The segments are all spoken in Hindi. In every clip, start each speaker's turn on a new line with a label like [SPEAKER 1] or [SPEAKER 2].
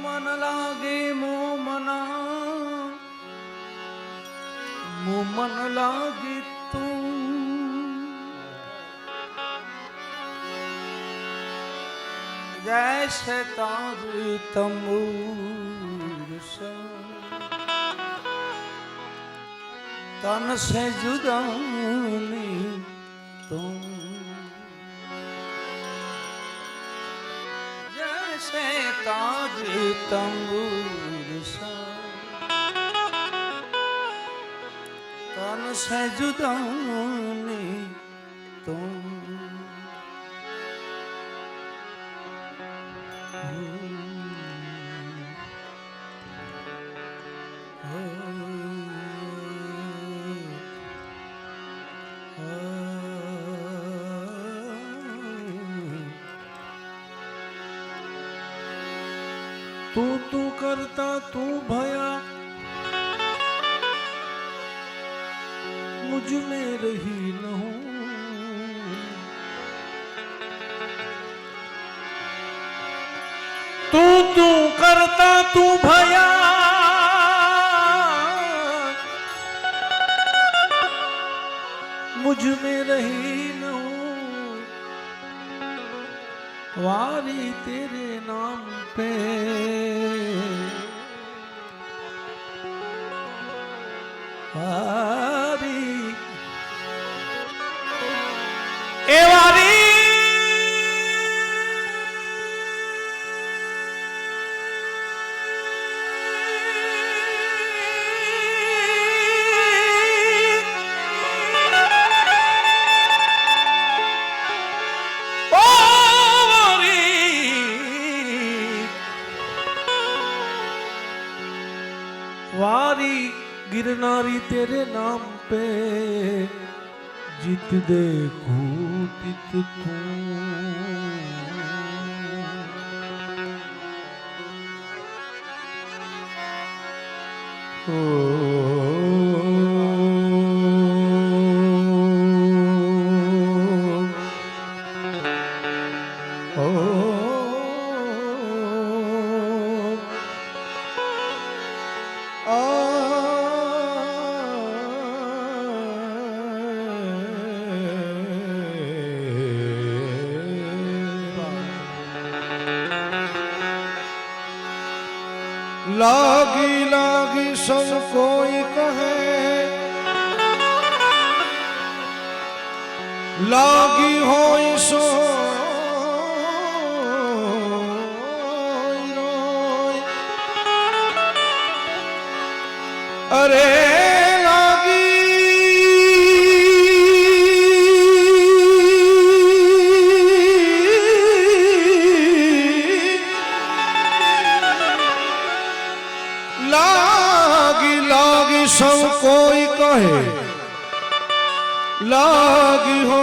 [SPEAKER 1] मन लागे मोमना मन लागे तू जैसे तार तंबूर सा तन से जुदा नहीं तुम जैसे तार तंबूर सा तन से जुदा नहीं तुम तू करता तू भया मुझ में रही न हो तू करता तू भया मुझ में रही न हो वारी तेरे नाम पे वारी ए वारी वारी गिरनारी तेरे नाम पे जित देखूं तित तू लागी लागी सब कोई कहे लागी होई सो रोई अरे सब कोई कहे लागी हो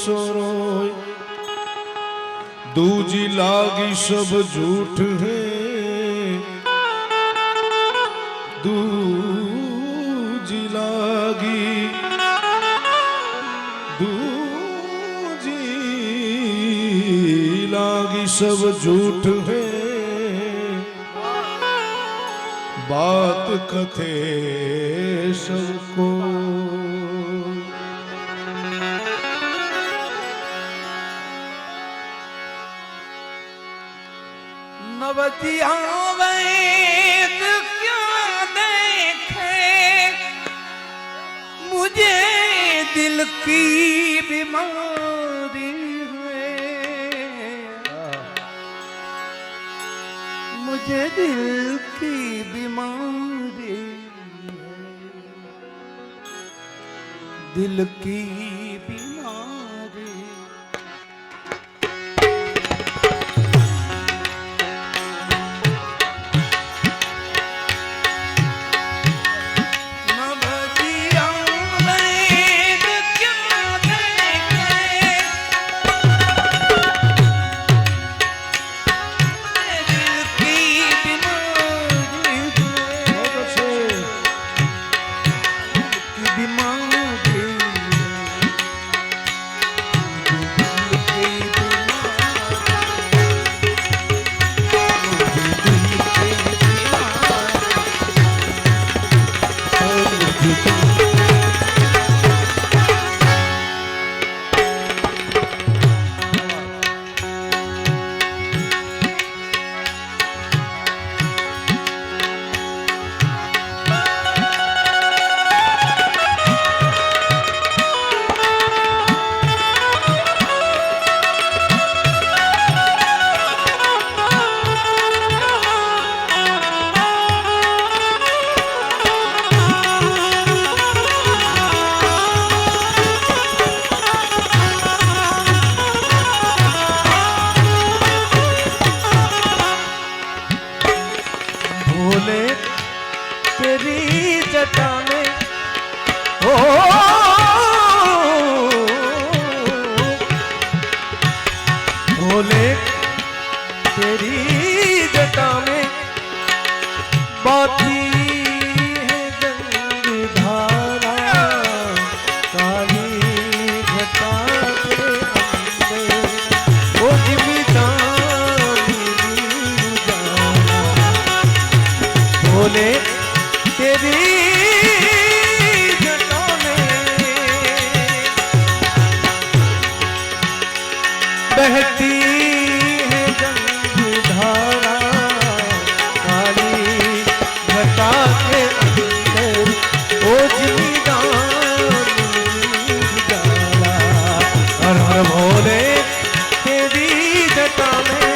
[SPEAKER 1] सोरोई दूजी लागी सब झूठ है दूजी लागी सब झूठ है बात कथे सबको नवतिया वैद क्या देखे मुझे दिल की बीमारी है मुझे दिल की बीमारी दिल की बीमारी भोले तेरी जटा में बाती है गंगाधारा काली घटा के अंदर वो भोले तेरी जटा में बहती है गंगाधारा काली घटा के अंदर ओ जिमीदार उजाला हर हर भोले तेरी जटा में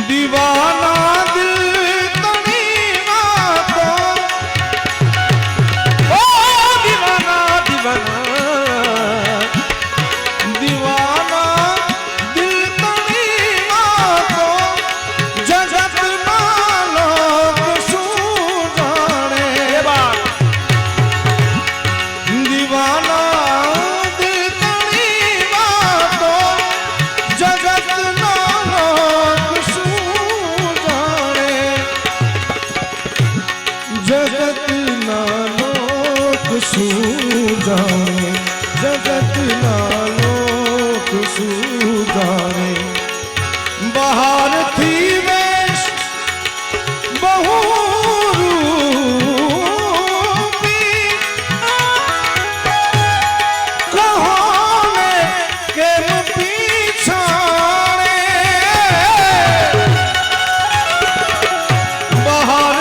[SPEAKER 1] दीवाना दिल तनीना तो ओ दीवाना दीवाना दीवाना दिल तनीना तो जगत ना लोग सुजाने दीवाना दिल तनीना तो जगत ना जगत ना लोक सूजाने जगत ना लोक सूजाने बाहर थी वेश बहुरूपी कहोने के पीछाने बाहर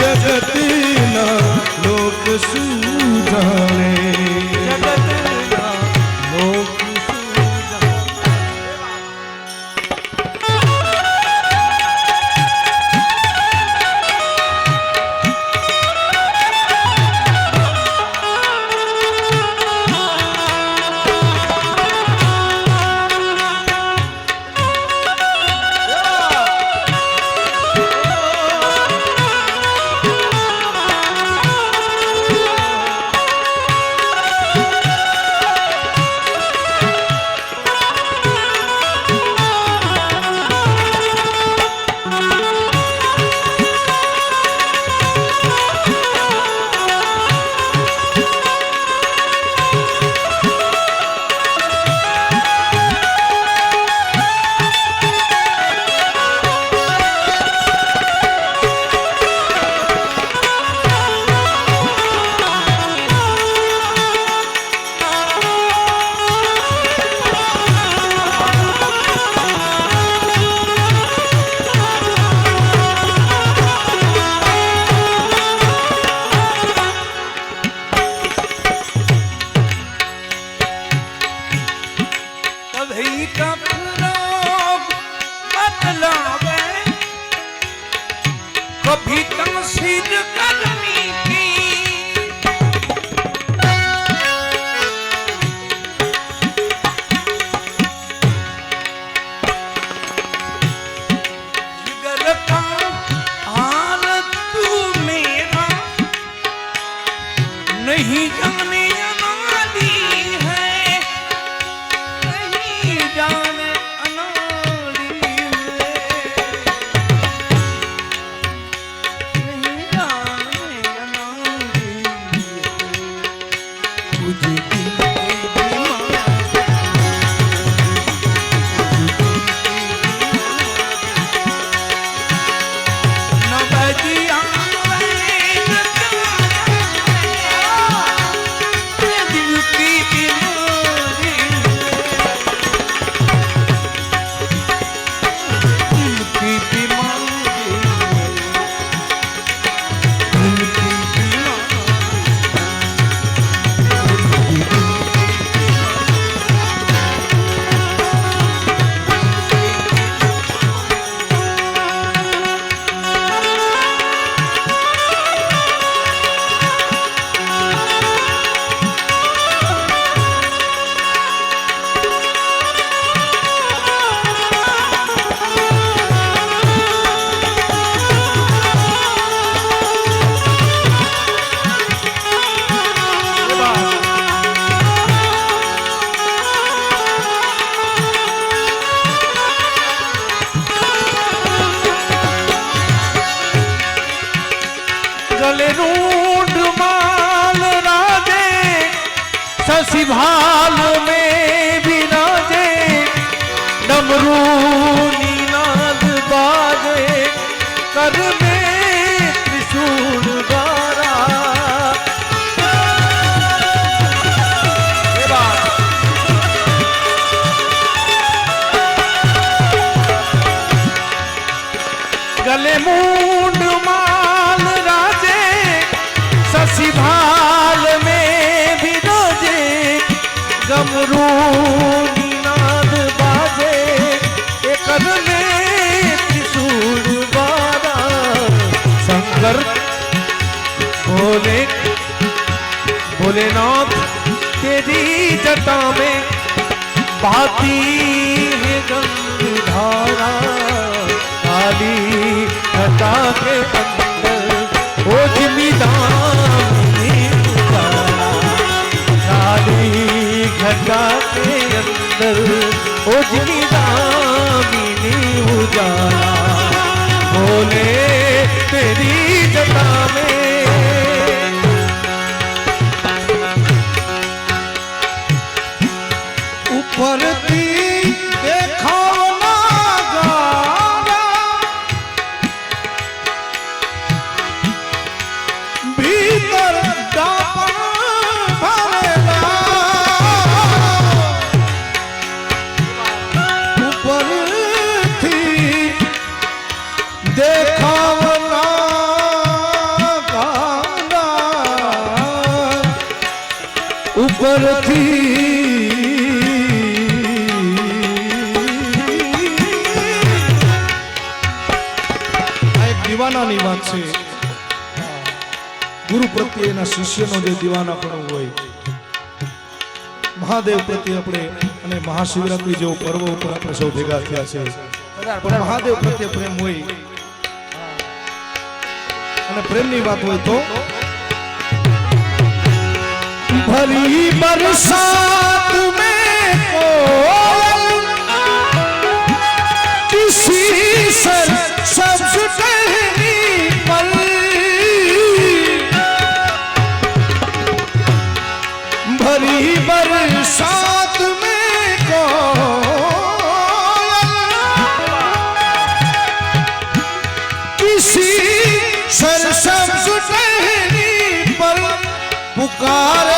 [SPEAKER 1] जगत ना लोक सूजाने जगत ना लोक कभी तमसीद करनी की जिगर का हालत तू मेरा नहीं जाने अनाड़ी है नहीं जाने अनाड़ी
[SPEAKER 2] शशि भाल में विराजे डमरू नीनाद बाजे कर में त्रिशूल द्वारा गले मूंड माल राजे शशि भाल में विराजे गमरू नीनाद बाजे कर में त्रिशूल बारा शंकर भोलेनाथ तेरी जटा में बहती है गंगाधारा काली घटा के अंदर ओ जिमीदानी उजाला काली घटा के अंदर ओ जिमीदानी उजाला बोले तेरी जटा में ऊपर देखो ऊपर थी દીવાનાની વાત છે ગુરુ પ્રત્યેના શિષ્યનો જે દીવાનાપણું હોય મહાદેવ પ્રત્યે આપણે અને મહાશિવરાત્રી જેવો પર્વ ઉપર આપણે સૌ ભેગા થયા છે પણ મહાદેવ પ્રત્યે પ્રેમ હોય અને પ્રેમની વાત હોય તો भरी बरसात में कोयल किसी सर सब्ज टहनी पर भरी बरसात में कोयल किसी सर सब्ज टहनी पर पुकारे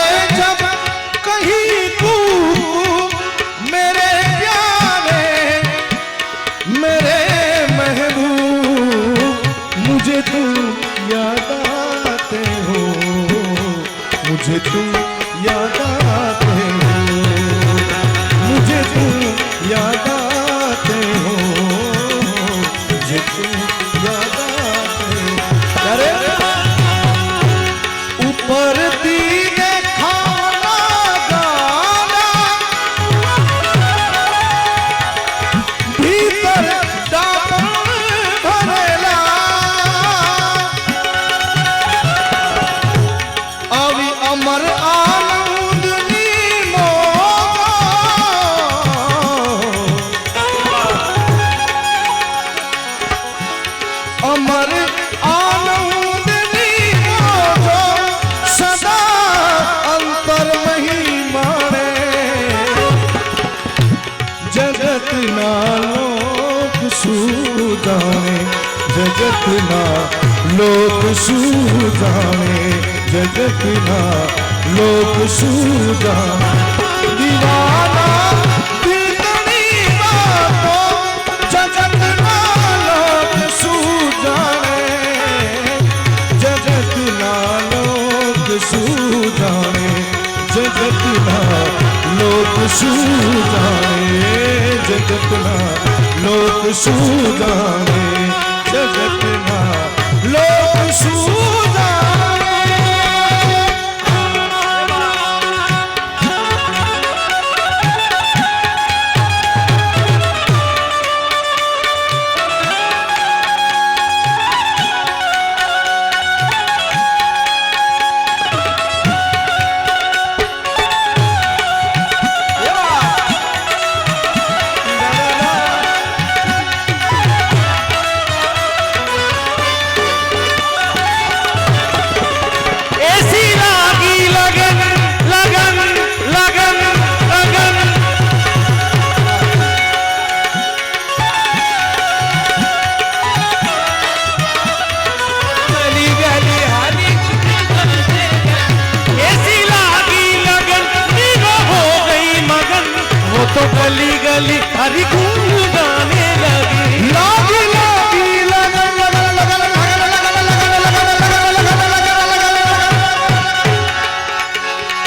[SPEAKER 2] मुझे तुम याद आते हो मुझे तुम याद आते हो मुझे तुम याद आते हो अरे ऊपर दीने खाना गाना भीतर दामन भरेला अमर आनंद अमर आनंद सदा अंतर महिमाणे जगत ना लोक सुजाने जगत ना लोक सुजाने जगत ना लोक सूजा दीवाना दिलनी बातों जगत ना लोक सूजाने जगत ना लोक सूजाने जगत ना लोक सूजाने जगत ना लोक सूजाने जगत ना लोक सूजाने
[SPEAKER 1] गली गली हरि गुण गाने लगी।
[SPEAKER 2] लागी लागी लगन लगन लगन लगन लगन लगन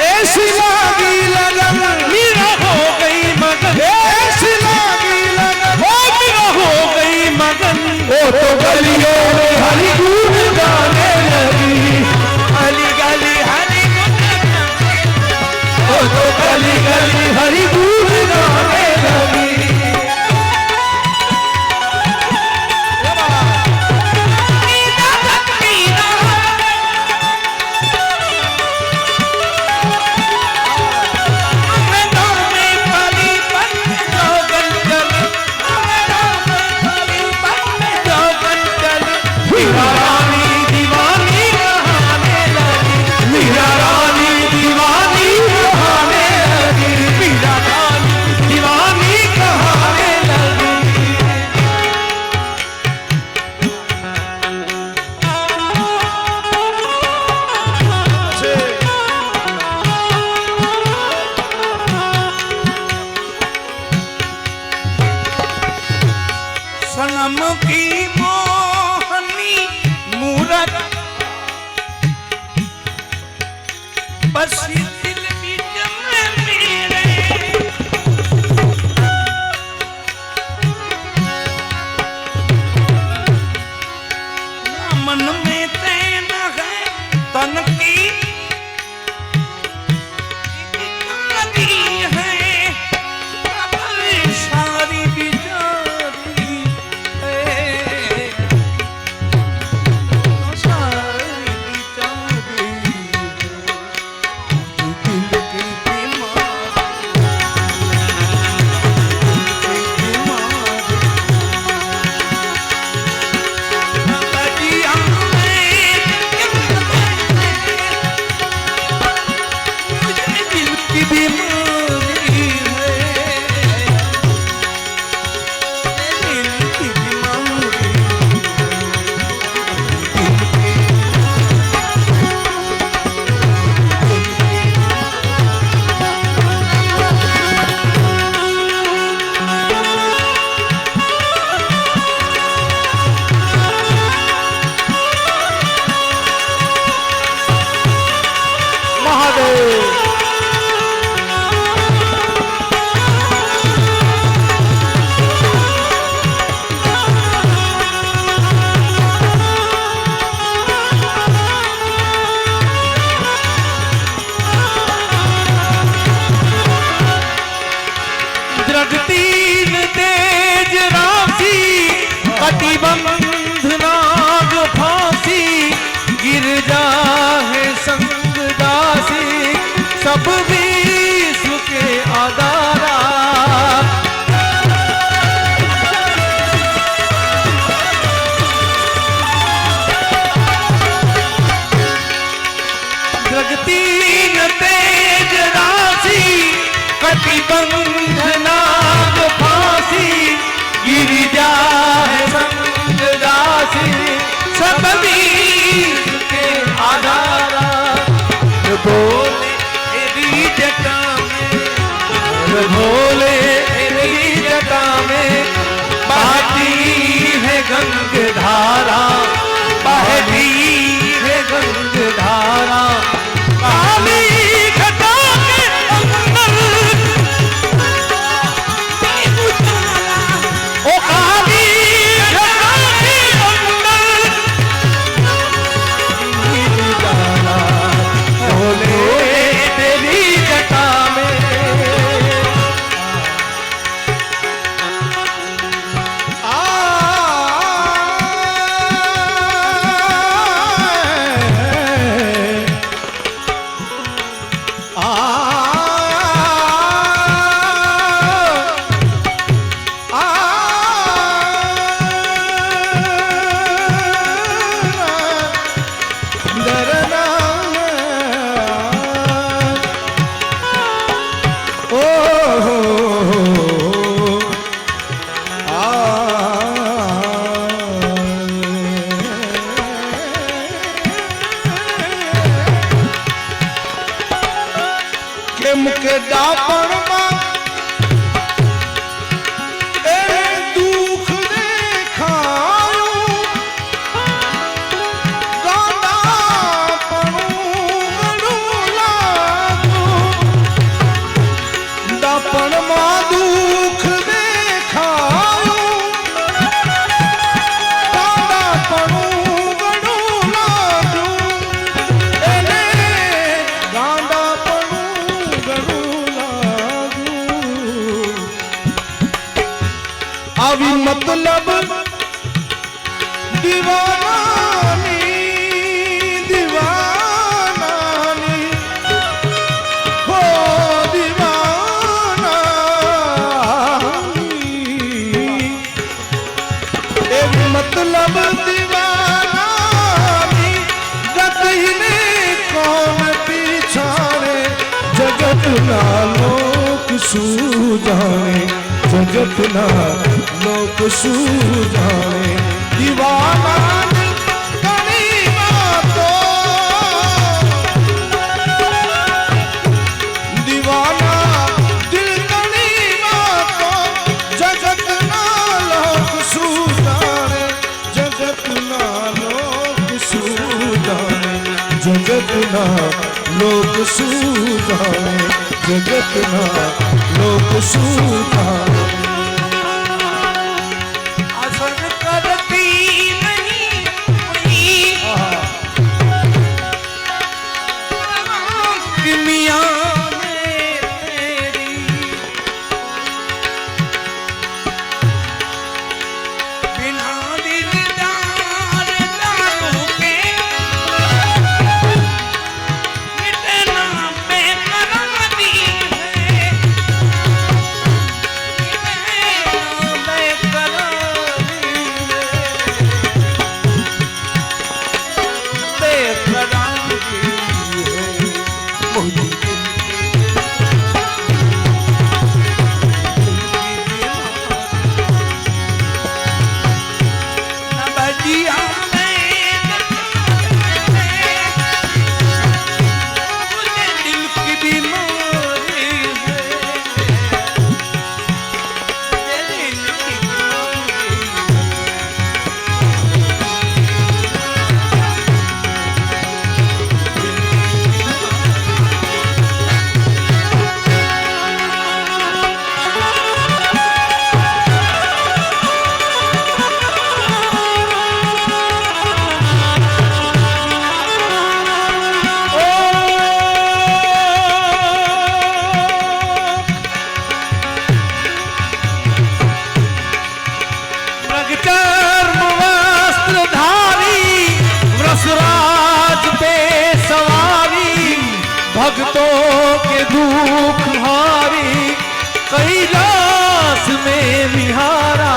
[SPEAKER 2] ऐसी लागी लगन
[SPEAKER 1] मीरा हो गई मगन,
[SPEAKER 2] ऐसी लागी लगन
[SPEAKER 1] ओ मीरा हो गई मगन।
[SPEAKER 2] ओ तो गलियों में हरि गुण गाने लगी।
[SPEAKER 1] गली गली हरि गुण
[SPEAKER 2] ओ तो गली गली हरि गुण गाने लगी।
[SPEAKER 1] मीरा रानी दीवानी कहाने लगी, मीरा रानी दीवानी कहाने लगी, मीरा रानी दीवानी कहाने लगी। सनम की मोहनी मूरत बस दिल बीच में मेरे, ना मन में तैन है तन की नदी है, सारी बिचारी है, सारी बिचारी दिल की जगतीन तेज राशि कटिबंध नाग फांसी, गिर जाए संग दासी सब विश्व के आधारा। जगतीन तेज राशि कटिबंध नाग फांसी, गिर जाए संग दासी सब विश्व के आधारा। बोले तेरी जटा में, बोले तेरी जटा में बहती है गंग धारा, बहती है गंग धारा। काली घटा के अंदर ओ काली घटा के अंदर उजाला, बोले तेरी जटा में।
[SPEAKER 2] मतलब दीवानी दीवानी हो दीवाना एक मतलब दीवानी गतहीने कौन पीछाने जगत ना लोक सूझाने जगत ना लोक सूझाने दीवाना घणी बातों दीवाना दिल घणी बातों जगत ना लोक सूझाने जगत ना लोक सूझाने जगत ना लोक सूझाने जगत ना लोक सूझाने
[SPEAKER 1] असर करती नहीं कोई दुनिया में तेरी बिना दिलदार दारों के मिटना बेकरारी है भक्तों के दुख हारी कैलाश में विहारा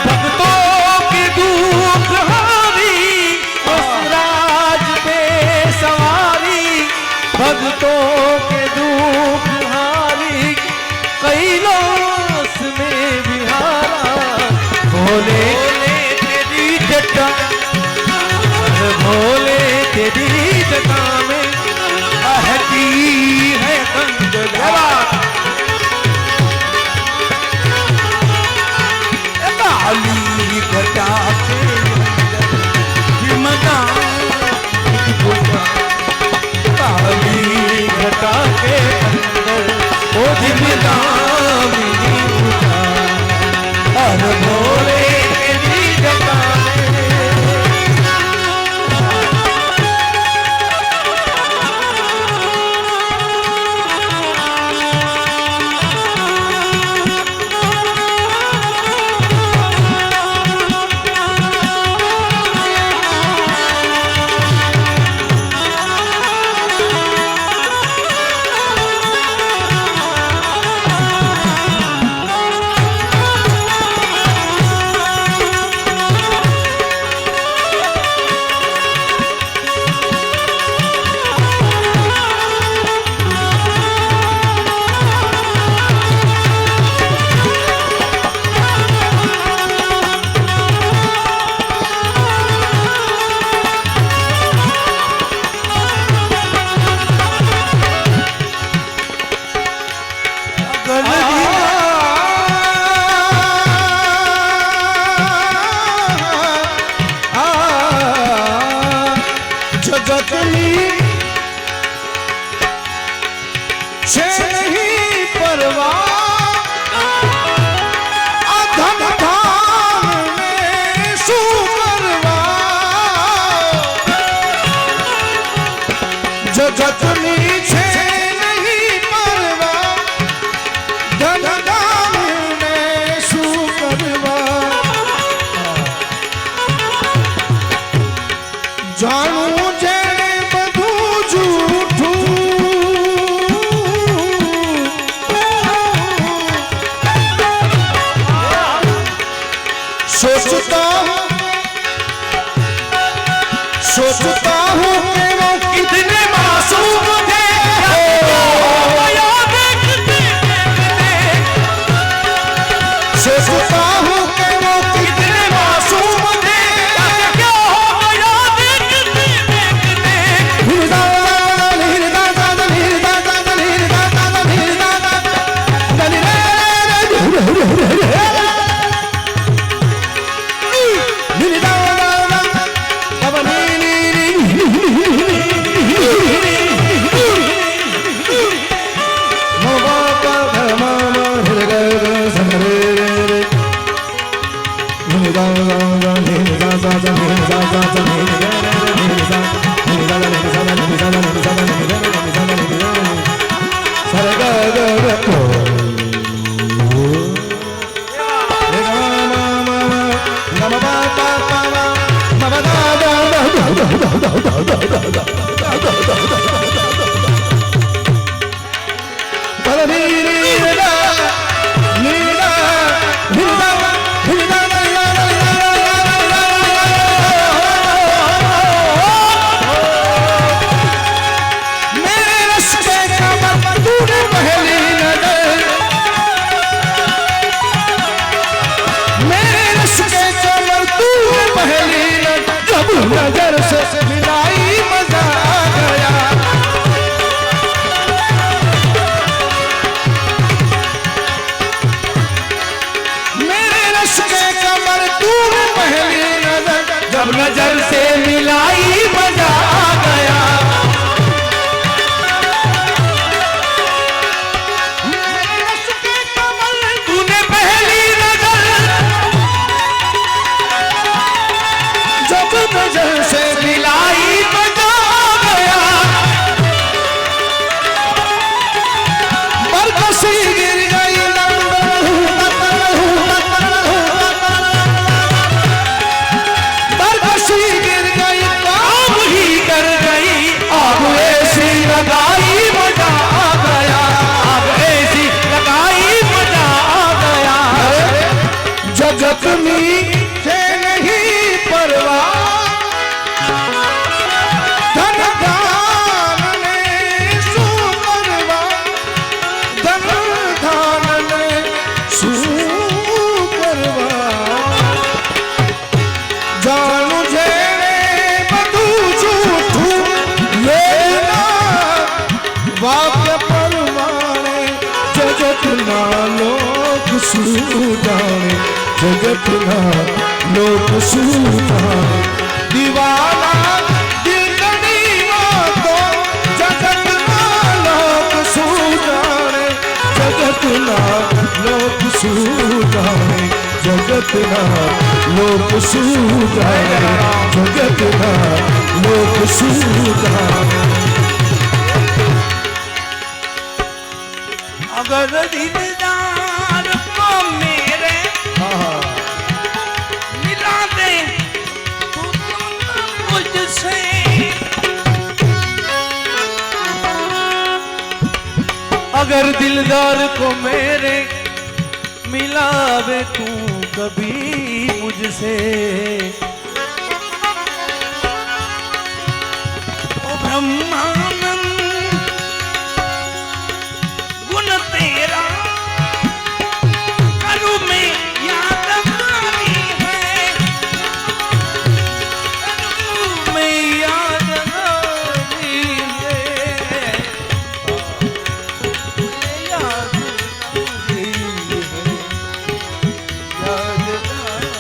[SPEAKER 1] भक्तों के दुख हारी राज पे सवारी भक्तों के दुख हारी कैलाश में विहारा भोले तेरी जटा भोले तेरी जटा में बहती है गंगा काली घटा के हिमदा काली घटा के अंदर ओ हिमदा अरे भोले तेरी जटा जगतनी छे नहीं परवाह अधम धाम में सुपरवा जगतनी
[SPEAKER 2] सोचता हूँ कि वो कितने मासूम थे। सोचता हूँ कि वो कितने मासूम थे। क्या हो गया देखते नजर से मिलाई मजा आ गया। मेरे रश के कमर तूने पहली नजर जब नजर से मिलाई मजा आ गया। मेरे रश के कमर तूने पहली नजर जब नजर से मिलाई मजा गया। बरकसी गिर गई बरकसी गिर गई काम ही कर गई। आग ऐसी लगाई मजा आ गया। आग ऐसी लगाई मजा आ गया। जगत में से नहीं परवाह जगत ना लोक सूताने दीवाना दिल दीवाना जगत ना लोक सूताने। जगत ना लोक सूताने जगत ना लोक सूताने जगत ना लोक सूताने।
[SPEAKER 1] अगर दिलदार को मेरे मिला दे तू मुझसे। अगर दिलदार को मेरे मिलावे तू कभी मुझसे। ओ ब्रह्मानंद गुण तेरा करूं मैं याद आनी है। करूं मैं याद आनी है। याद आनी है। याद आनी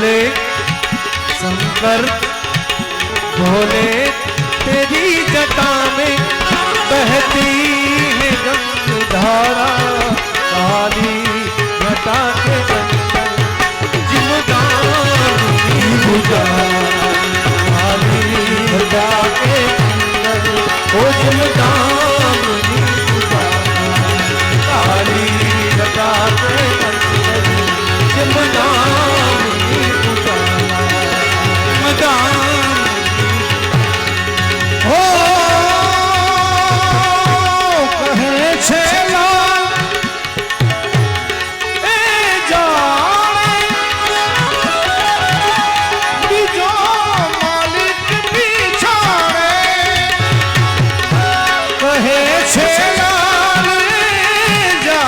[SPEAKER 2] बोले शंकर बोले तेरी जटा में बहती है गंगाधारा काली घटा के अंदर जिमदानी काली घटा के अंदर ओ जिमदानी काली घटा के अंदर जिमदानी हो कहे छेला ए जाने बीजो मालिक बिछाड़े कहे छेला जा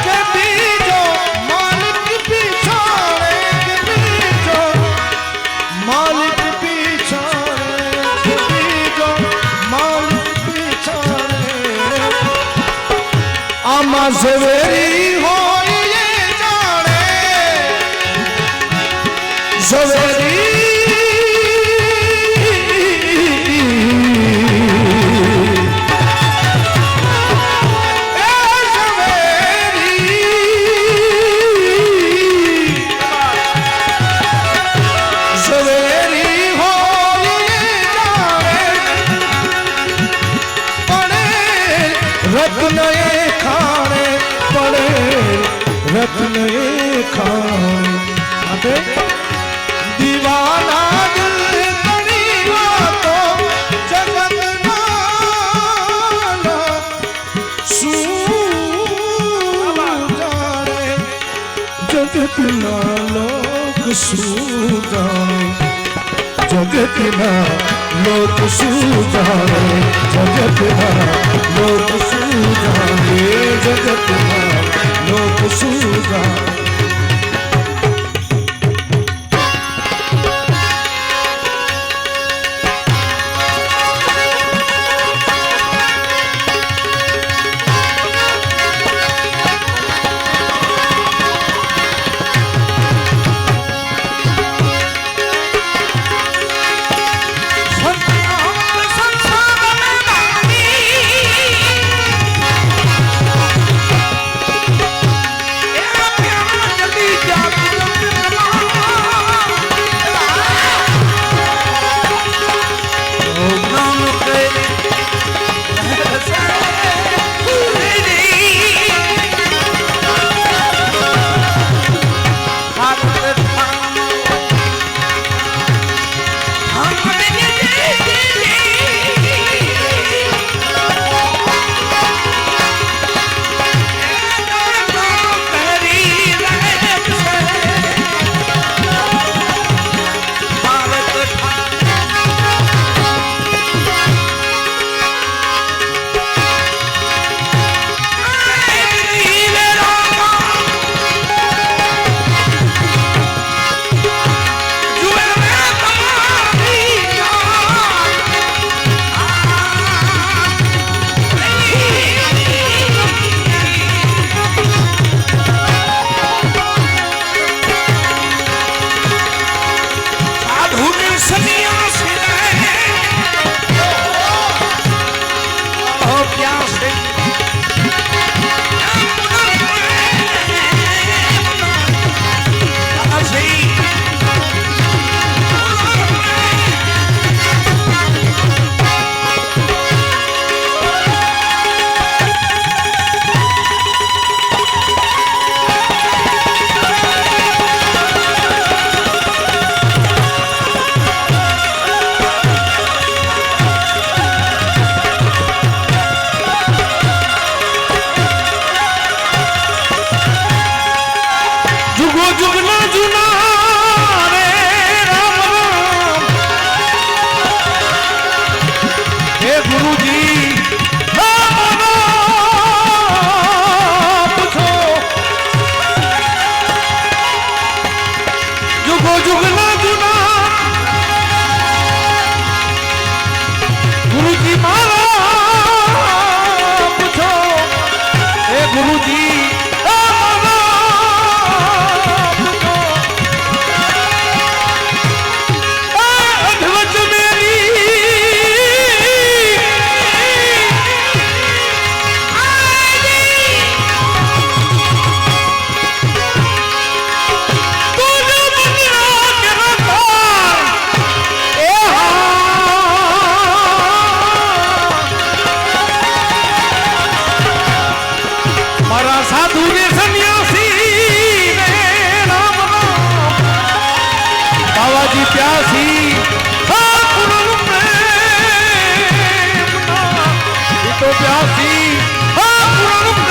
[SPEAKER 2] के बीजो मालिक बिछाड़े के बीजो मालिक आमा सवेरी हो ये जाने सवेरी सवेरी हो ये जाने पड़े रत्न खाने पड़े रत्न खाने दीवाना दिल बड़ी बातों जगत नाना सू जाने जगत ना लोग सू जाने जगत ना लोग सू जाने जगत ना लोग सू जाने जगत ना लोग सू जाने प्यासी हाँ पूर्ण प्रेमना ये तो प्यासी हाँ पूर्ण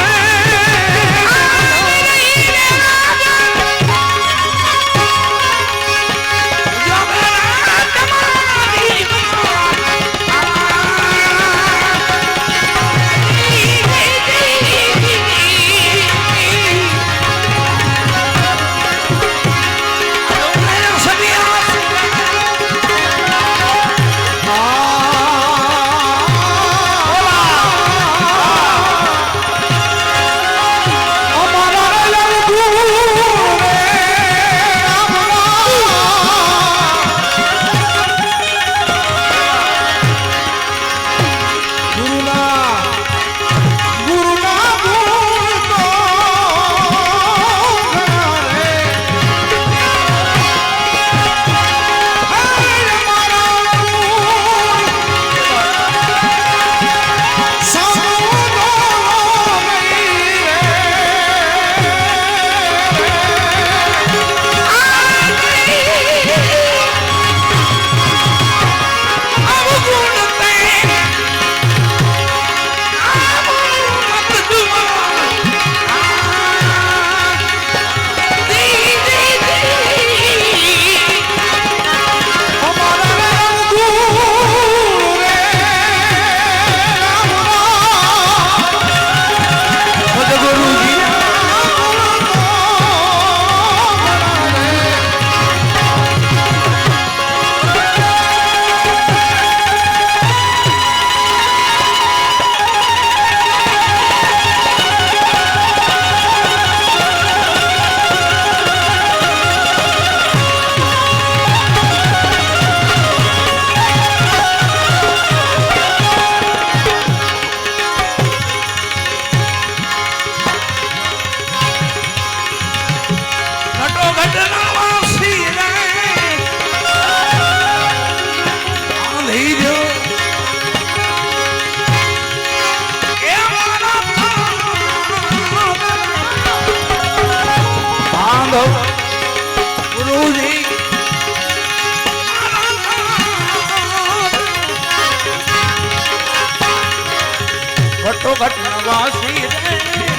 [SPEAKER 2] ઘટો ઘટ વાસી રે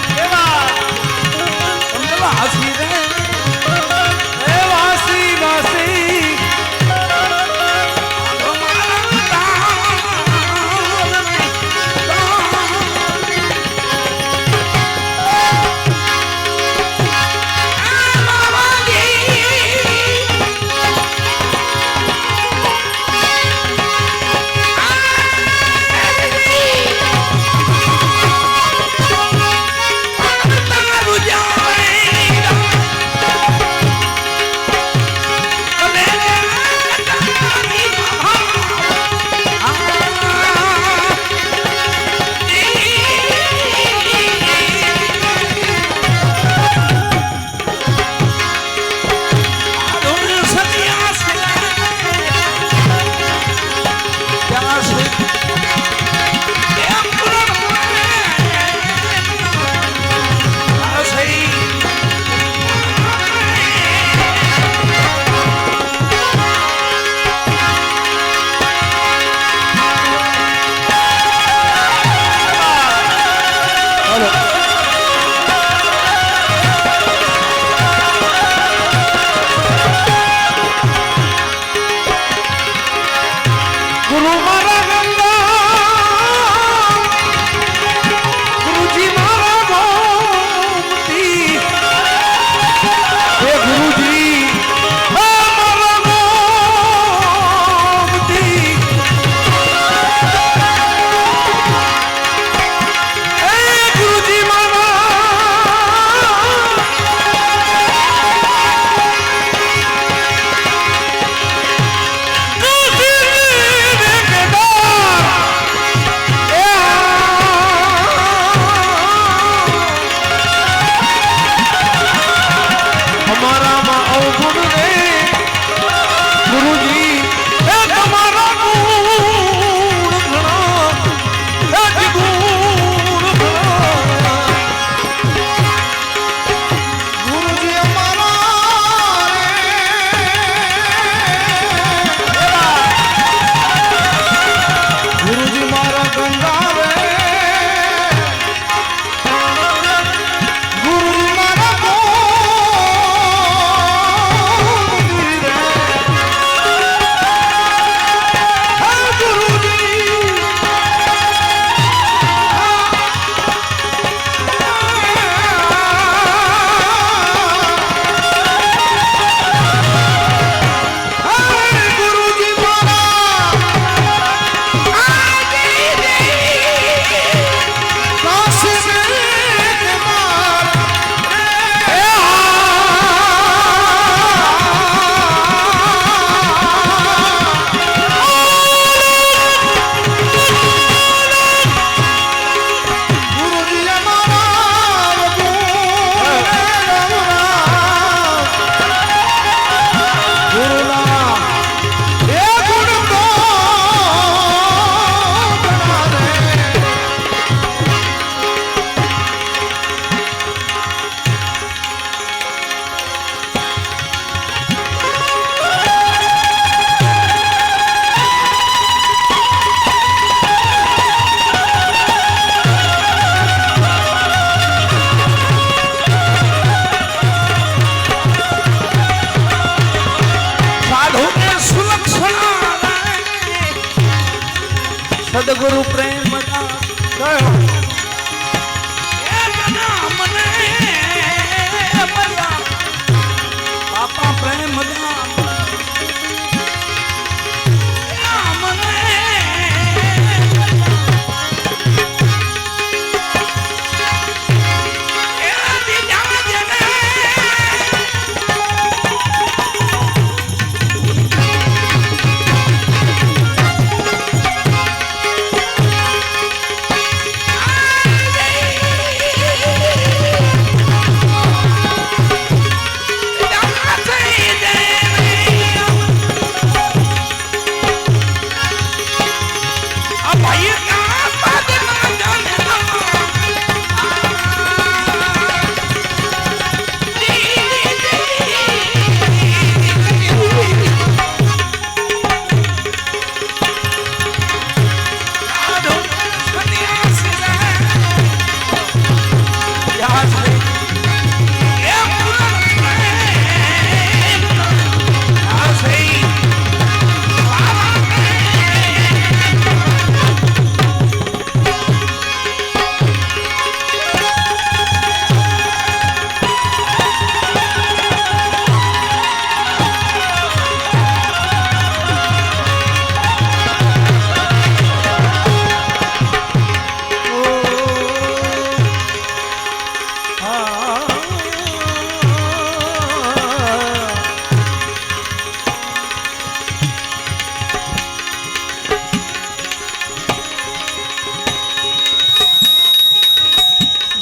[SPEAKER 2] દેવા વાસી રે એ વાસી વાસી સદગુરુ પ્રેમ દાસ જય હો એ મના મને મયા બાપા પ્રેમ દાસ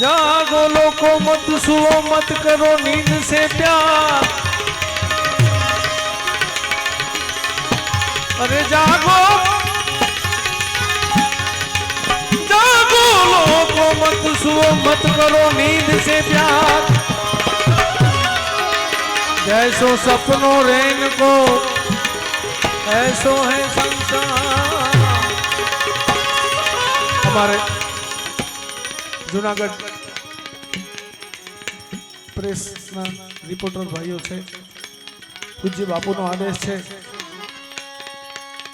[SPEAKER 2] जागो लोको मत सुओ मत करो नींद से प्यार अरे जागो जागो लोको मत सुओ मत करो नींद से प्यार जैसो सपनों रैन को ऐसो है संसार हमारे जूनागढ़ प्रेस रिपोर्टर भाईओ छे पूज्य बापूनो आदेश है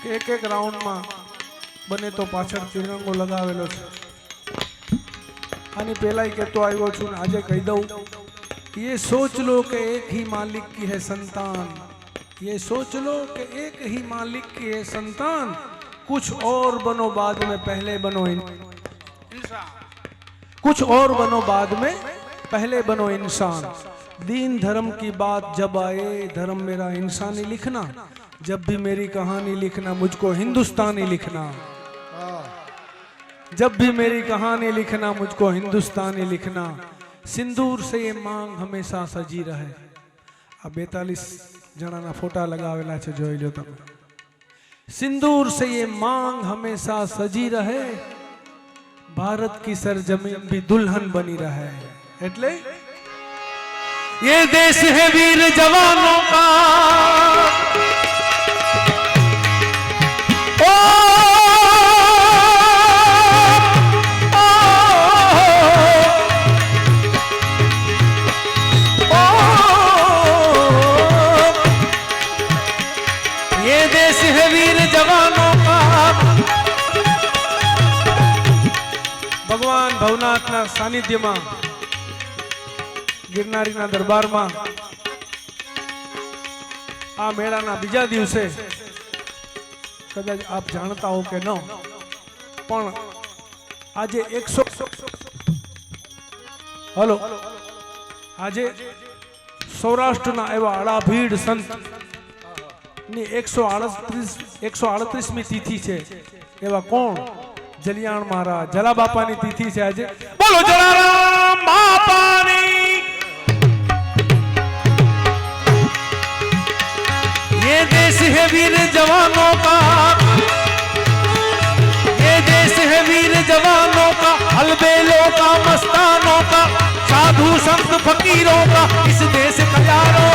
[SPEAKER 2] कि एक एक राउंड में बने तो पाछळ तिरंगो लगावेलो छे आनी पहला कहतो आव्यो छुं ने आजे कही दऊं ये सोच लो कि एक ही मालिक की है संतान ये सोच लो कि एक ही मालिक की है संतान कुछ और बनो बाद में पहले बनो कुछ और बनो बाद में पहले बनो इंसान दीन धर्म की बात जब आए धर्म मेरा इंसानी लिखना जब भी मेरी कहानी लिखना मुझको हिंदुस्तानी लिखना जब भी मेरी कहानी लिखना मुझको हिंदुस्तानी लिखना सिंदूर से ये मांग हमेशा सजी रहे आ 42 जणाना फोटा लगावेला छे जोई लो तमे सिंदूर से ये मांग हमेशा सजी रहे भारत की सरजमीन भी दुल्हन बनी रहे एटले ये देश है वीर जवानों का ओ, ओ, ये देश है वीर जवानों का भगवान भवनाथ ना सानिध्य में गिरनारी ना दरबार में आ मेला ना बीजा दिवसे कदाच आप जानता हो के न पण आजे 100 हेलो आजे सौराष्ट्र ना एवा आड़ाभीड़ संत नी 138मी तिथि छे एवा कोण जलियाण महाराज जला बापानी तिथि छे आज बोलो जलाराम बापानी ये देश है वीर जवानों का ये देश है वीर जवानों का अलबेलों का मस्तानों का साधु संत फकीरों का इस देश का यारों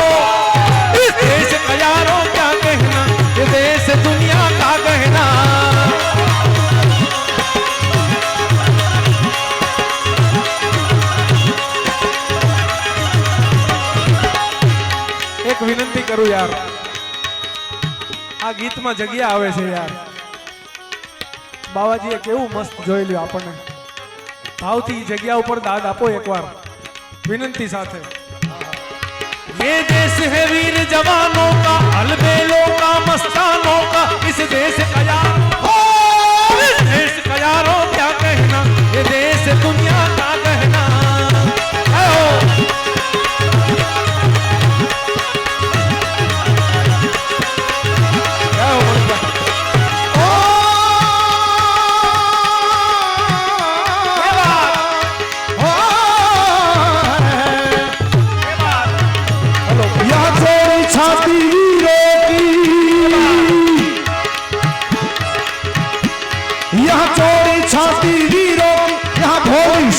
[SPEAKER 2] क्या कहना ये देश दुनिया का कहना एक विनंती करूं यार आ गीत में जग्या आवे छे यार
[SPEAKER 3] બાવાજીએ કેવું મસ્ત જોઈ લ્યો આપણને ભાવથી જગ્યા ઉપર દાદ આપો એકવાર વિનંતી સાથે
[SPEAKER 1] ये देश है वीर जवानों का अलबेलों का मस्तानों का इस देश का यार इस देश का यारों क्या कहना ये देश दुनिया का कहना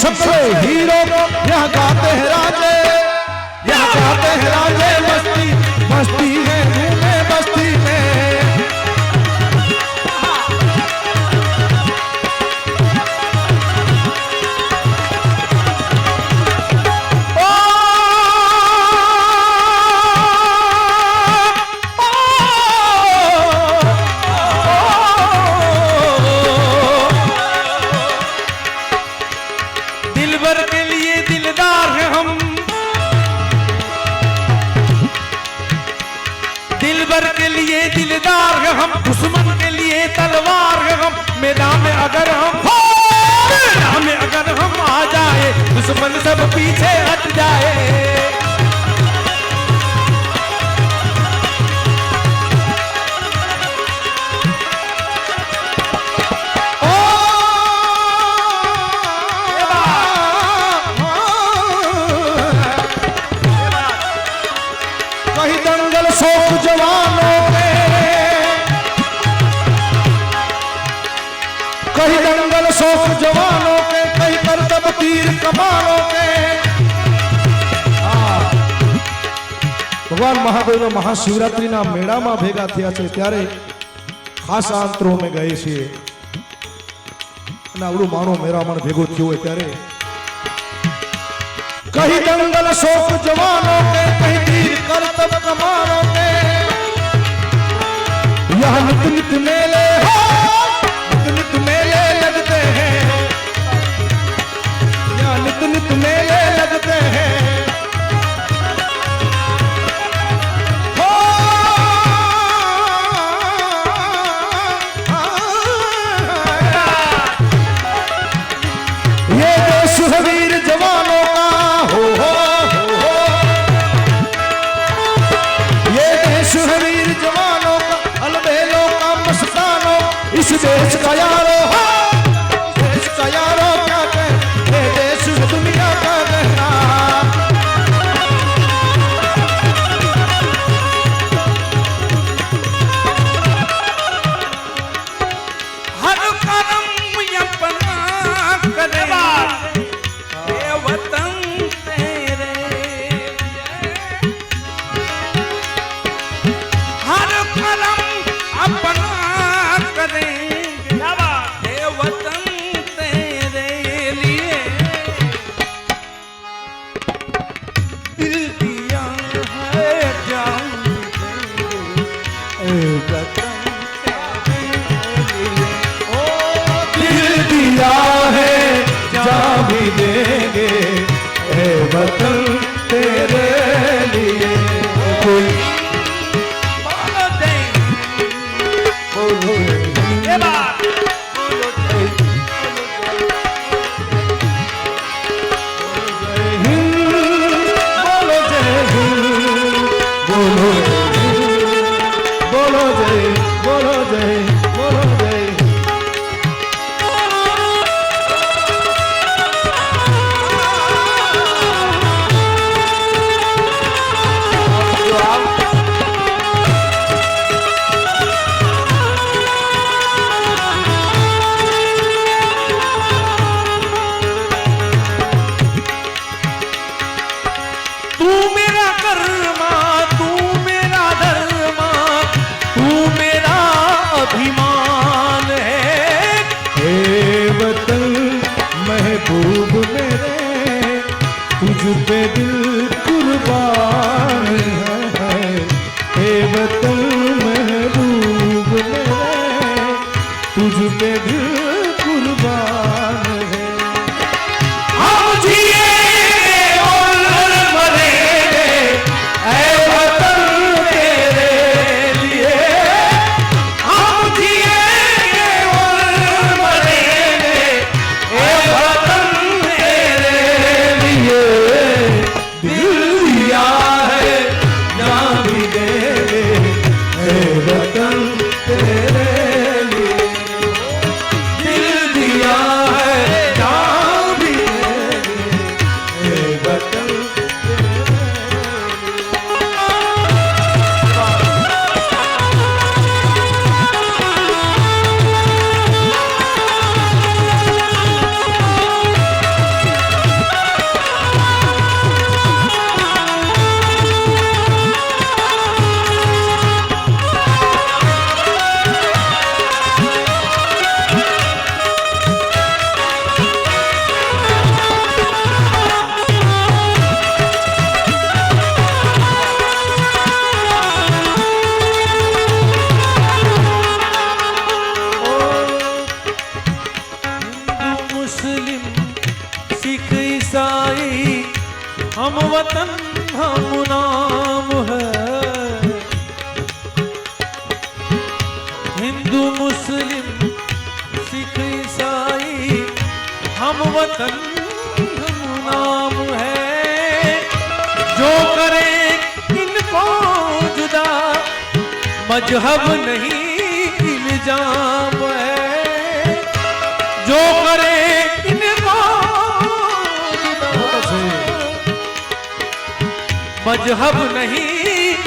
[SPEAKER 2] सबसे हीरो यहाँ गाते हैं राजे, यहाँ गाते हैं राजे मस्ती मस्ती में घूमे बस्ती में
[SPEAKER 1] दिलदार है हम दुश्मन के लिए तलवार है हम मैदान में अगर हम मैदान में अगर हम आ जाए दुश्मन सब पीछे हट जाए
[SPEAKER 2] कहीं दंगल शौक जवानों कहीं दंगल शौक जवानों के कहीं करतब तीर कमानों के भगवान महादेव महाशिवरात्रि ना मेड़ा में भेगा थया छे त्यारे खास आंतरो में गए छे અને આવડું માણો મેરામણ ભેગો થયો હોય ત્યારે कहीं दंगल शौक जवानों के कहीं तीर करतब कमानों के यहाँ नित नित मेले नित मेले लगते हैं यहाँ नित नित मेले लगते हैं ये देश है वीर जवानों का हो ये देश है वीर जवानों का अलबेलों का मस्तानों इस देश का यारो देश का यारो क्या कहे ये देश दुनिया का कहना
[SPEAKER 1] हर करम अपना करे वतन तेरे हर करम अपना करेंगे वतन तेरे लिए दिल दिया है जान देंगे वतन तेरे लिए ओ
[SPEAKER 2] दिल दिया है जान भी देंगे ए वतन तेरे लिए कोई
[SPEAKER 1] बोलो देंगे
[SPEAKER 2] बोलो
[SPEAKER 1] ये बात बोलो देंगे
[SPEAKER 2] बोलो जय हिंद बोलो जय बोलो जय बोलो जय बोलो जय
[SPEAKER 1] तू मेरा कर्मा तू मेरा धर्मा तू मेरा अभिमान है
[SPEAKER 2] हे वतन महबूब मेरे तुझ पे दिल कुर्बान है हे वतन महबूब मेरे तुझ पे दिल
[SPEAKER 1] संगम नाम है, जो करे इनको जुदा मजहब नहीं इल्जाम है, जो करे इनको जुदा मजहब नहीं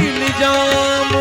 [SPEAKER 1] इल्जाम